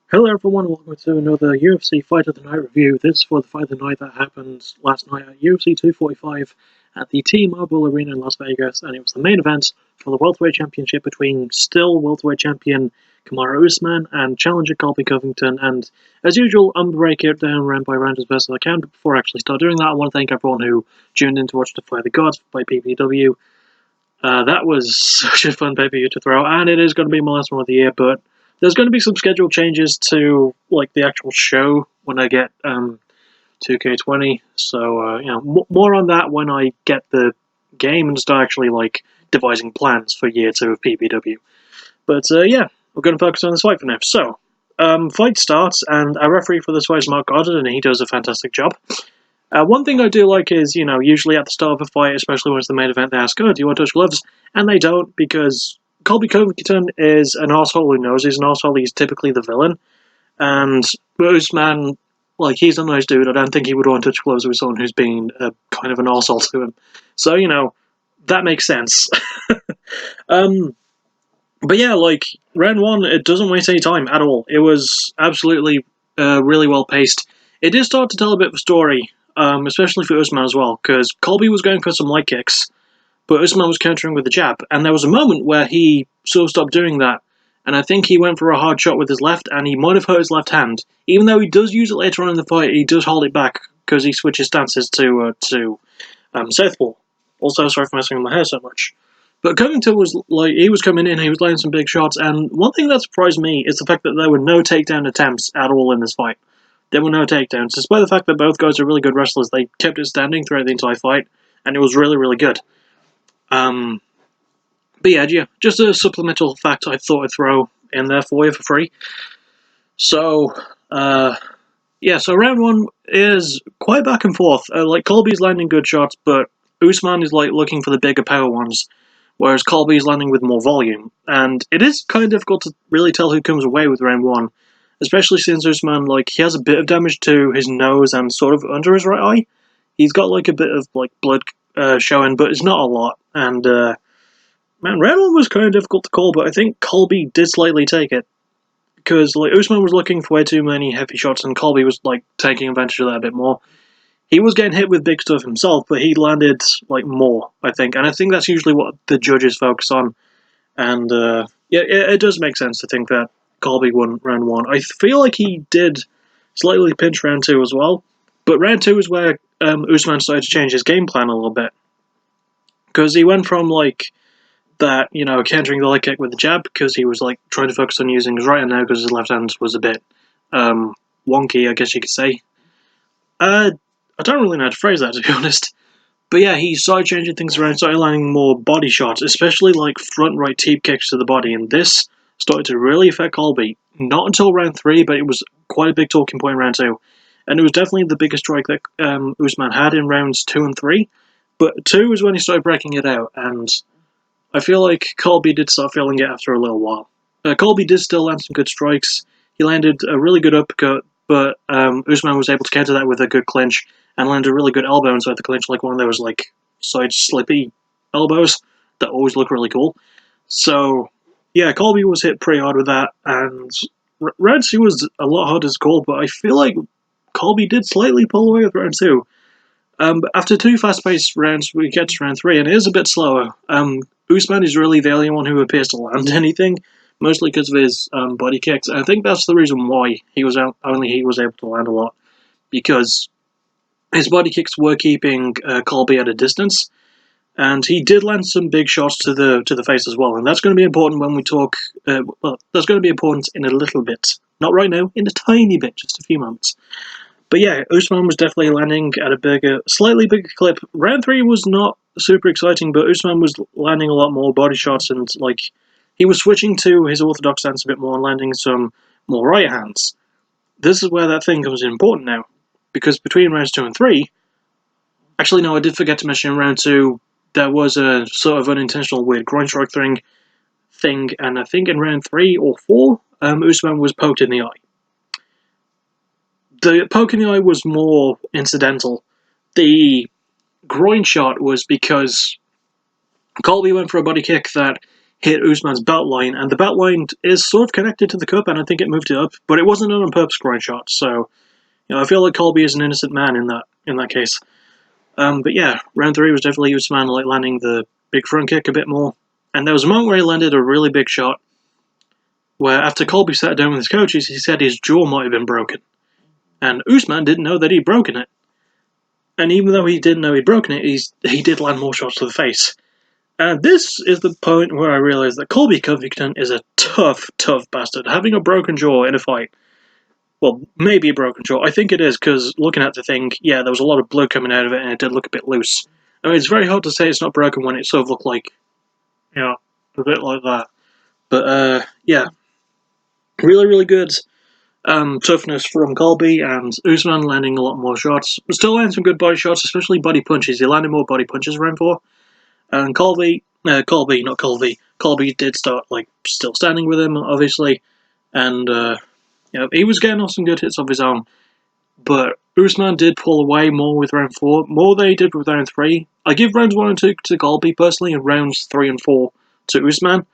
Hello everyone, welcome to another UFC Fight of the Night review. This for the Fight of the Night that happened last night at UFC 245 at the T-Mobile Arena in Las Vegas, and it was the main event for the Welterweight Championship between still Welterweight Champion Kamaru Usman and challenger Colby Covington. And as usual, I'm going to break it down round by round as best as I can, but before I actually start doing that, I want to thank everyone who tuned in to watch the Fight of the Gods by PPW. That was such a fun pay-per-view to throw, and it is going to be my last one of the year, but there's going to be some schedule changes to like the actual show when I get 2K20. So more on that when I get the game and start actually like devising plans for year 2 of PPW. But we're going to focus on this fight for now. So fight starts, and our referee for this fight is Mark Goddard, and he does a fantastic job. One thing I do like is, usually at the start of a fight, especially when it's the main event, they ask, "Oh, do you want to touch gloves?" And they don't, because Colby Covington is an asshole who knows he's an asshole. He's typically the villain. And Usman, he's a nice dude. I don't think he would want to touch gloves with someone who's been kind of an asshole to him. So, that makes sense. But yeah, round one, it doesn't waste any time at all. It was absolutely really well paced. It did start to tell a bit of a story, especially for Usman as well, because Colby was going for some light kicks, but Usman was countering with the jab, and there was a moment where he sort of stopped doing that, and I think he went for a hard shot with his left, and he might have hurt his left hand. Even though he does use it later on in the fight, he does hold it back, because he switches stances to southpaw. Also, sorry for messing with my hair so much. But Covington was he was coming in, he was laying some big shots, and one thing that surprised me is the fact that there were no takedown attempts at all in this fight. There were no takedowns, despite the fact that both guys are really good wrestlers. They kept it standing throughout the entire fight, and it was really, really good. But yeah, just a supplemental fact I thought I'd throw in there for you for free. So, so round one is quite back and forth. Colby's landing good shots, but Usman is looking for the bigger power ones, whereas Colby's landing with more volume. And it is kind of difficult to really tell who comes away with round one, especially since Usman, he has a bit of damage to his nose and sort of under his right eye. He's got a bit of blood showing, but it's not a lot. And round one was kind of difficult to call, but I think Colby did slightly take it, because Usman was looking for way too many heavy shots, and Colby was taking advantage of that a bit more. He was getting hit with big stuff himself, but he landed more, I think, and I think that's usually what the judges focus on. And it does make sense to think that Colby won round one. I feel like he did slightly pinch round two as well, but round two is where Usman started to change his game plan a little bit, because he went from that, countering the leg kick with the jab, because he was trying to focus on using his right hand now because his left hand was a bit wonky, I guess you could say. I don't really know how to phrase that, to be honest. But yeah, he started changing things around, started landing more body shots, especially front right teep kicks to the body, and this started to really affect Colby. Not until round 3, but it was quite a big talking point in round 2. And it was definitely the biggest strike that Usman had in rounds 2 and 3. But 2 was when he started breaking it out, and I feel like Colby did start feeling it after a little while. Colby did still land some good strikes. He landed a really good uppercut, but Usman was able to counter that with a good clinch and landed a really good elbow inside the clinch, one of those side slippy elbows that always look really cool. So yeah, Colby was hit pretty hard with that, and round 2 was a lot harder to call, but I feel like Colby did slightly pull away with round 2. But after 2 fast-paced rounds, we get to round 3, and it is a bit slower. Usman is really the only one who appears to land anything, mostly because of his body kicks. And I think that's the reason why he was able to land a lot, because his body kicks were keeping Colby at a distance, and he did land some big shots to the face as well. And that's going to be important when we talk. That's going to be important in a little bit, not right now, in a tiny bit, just a few moments. But yeah, Usman was definitely landing at a slightly bigger clip. Round 3 was not super exciting, but Usman was landing a lot more body shots, and he was switching to his orthodox stance a bit more and landing some more right hands. This is where that thing comes in important now, because between rounds 2 and 3, actually no, I did forget to mention in round 2, there was a sort of unintentional weird groin strike thing, and I think in round 3 or 4, Usman was poked in the eye. The poke in the eye was more incidental. The groin shot was because Colby went for a body kick that hit Usman's belt line, and the belt line is sort of connected to the cup, and I think it moved it up, but it wasn't an on-purpose groin shot, so I feel like Colby is an innocent man in that case. But yeah, round 3 was definitely Usman landing the big front kick a bit more, and there was a moment where he landed a really big shot, where after Colby sat down with his coaches, he said his jaw might have been broken, and Usman didn't know that he'd broken it. And even though he didn't know he'd broken it, he did land more shots to the face. And this is the point where I realised that Colby Covington is a tough, tough bastard. Having a broken jaw in a fight, well, maybe a broken jaw. I think it is, because looking at the thing, yeah, there was a lot of blood coming out of it, and it did look a bit loose. I mean, it's very hard to say it's not broken when it sort of looked like, a bit like that. But, yeah, really, really good toughness from Colby, and Usman landing a lot more shots. Still landing some good body shots, especially body punches. He landed more body punches round 4. And Colby did start, still standing with him, obviously. And, he was getting off some good hits of his own. But Usman did pull away more with round 4, more than he did with round 3. I give rounds 1 and 2 to Colby, personally, and rounds 3 and 4 to Usman.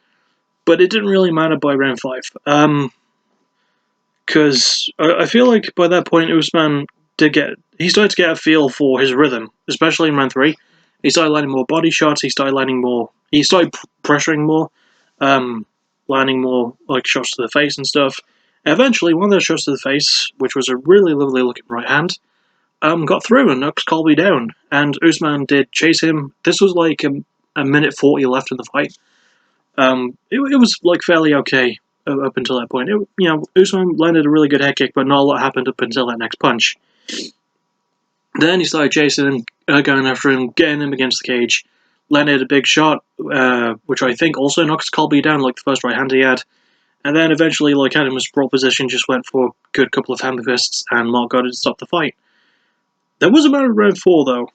But it didn't really matter by round 5. Because I feel like by that point, Usman he started to get a feel for his rhythm, especially in round 3. He started landing more body shots, he started pressuring more, landing more shots to the face and stuff. And eventually, one of those shots to the face, which was a really lovely looking right hand, got through and knocked Colby down. And Usman did chase him. This was a minute 40 left in the fight. It was fairly okay up until that point. Usman landed a really good head kick, but not a lot happened up until that next punch. Then he started chasing him, going after him, getting him against the cage, landed a big shot, which I think also knocks Colby down, like the first right hand he had. And then eventually, had him in sprawl position, just went for a good couple of hammer fists, and Mark got it to stop the fight. There was a moment in round 4, though.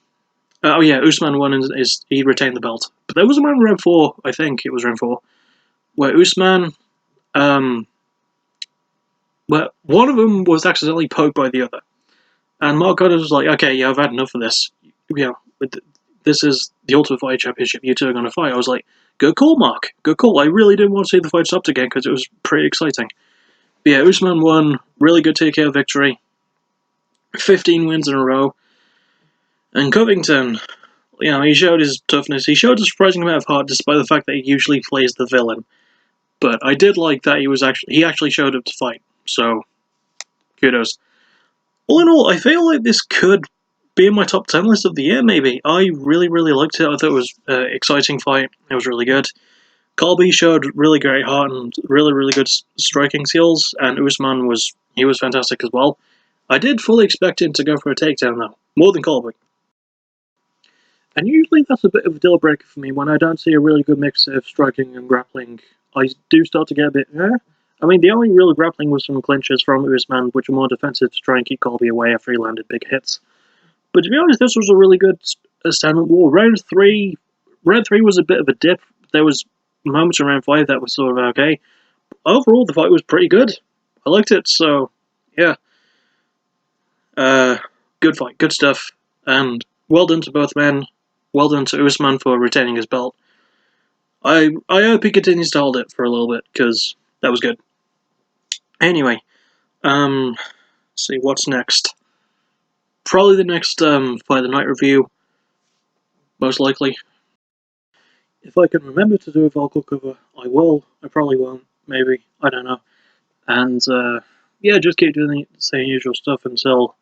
Usman won, he retained the belt. But there was a moment in round 4, I think it was round 4, where Usman, where one of them was accidentally poked by the other. And Mark Goddard was like, okay, yeah, I've had enough of this. This is the Ultimate Fighting Championship. You two are going to fight. I was like, good call, Mark. Good call. I really didn't want to see the fight stopped again because it was pretty exciting. But yeah, Usman won. Really good TKO victory. 15 wins in a row. And Covington, he showed his toughness. He showed a surprising amount of heart despite the fact that he usually plays the villain. But I did like that he actually showed up to fight. So, kudos. All in all, I feel like this could be in my top 10 list of the year, maybe. I really, really liked it. I thought it was an exciting fight. It was really good. Colby showed really great heart and really, really good striking skills, and Usman was fantastic as well. I did fully expect him to go for a takedown, though. More than Colby. And usually that's a bit of a deal breaker for me. When I don't see a really good mix of striking and grappling, I do start to get a bit, I mean, the only real grappling was some clinches from Usman, which were more defensive to try and keep Colby away after he landed big hits. But to be honest, this was a really good stand-up war. Round 3 was a bit of a dip. There was moments in round 5 that was sort of okay. Overall, the fight was pretty good. I liked it, so, yeah. Good fight, good stuff. And well done to both men. Well done to Usman for retaining his belt. I hope he continues to hold it for a little bit, because that was good. Anyway, let's see, what's next? Probably the next Fight of the Night review, most likely. If I can remember to do a vocal cover, I will. I probably won't, maybe, I don't know. And, yeah, just keep doing the same usual stuff until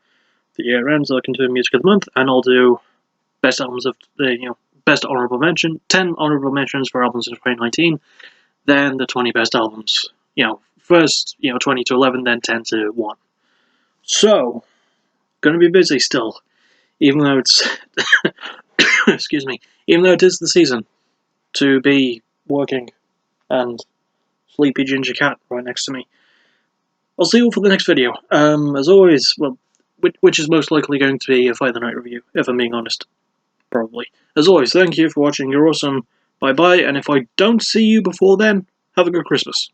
the year ends. I'll continue Music of the Month, and I'll do best albums of the, best honorable mention, 10 honorable mentions for albums in 2019, then the 20 best albums. First, 20 to 11, then 10 to 1. So, gonna be busy still, even though it's, excuse me, even though it is the season to be working, and Sleepy Ginger Cat right next to me. I'll see you all for the next video. As always, well, which is most likely going to be a Fight of the Night review, if I'm being honest. Probably. As always, thank you for watching, you're awesome, bye bye, and if I don't see you before then, have a good Christmas.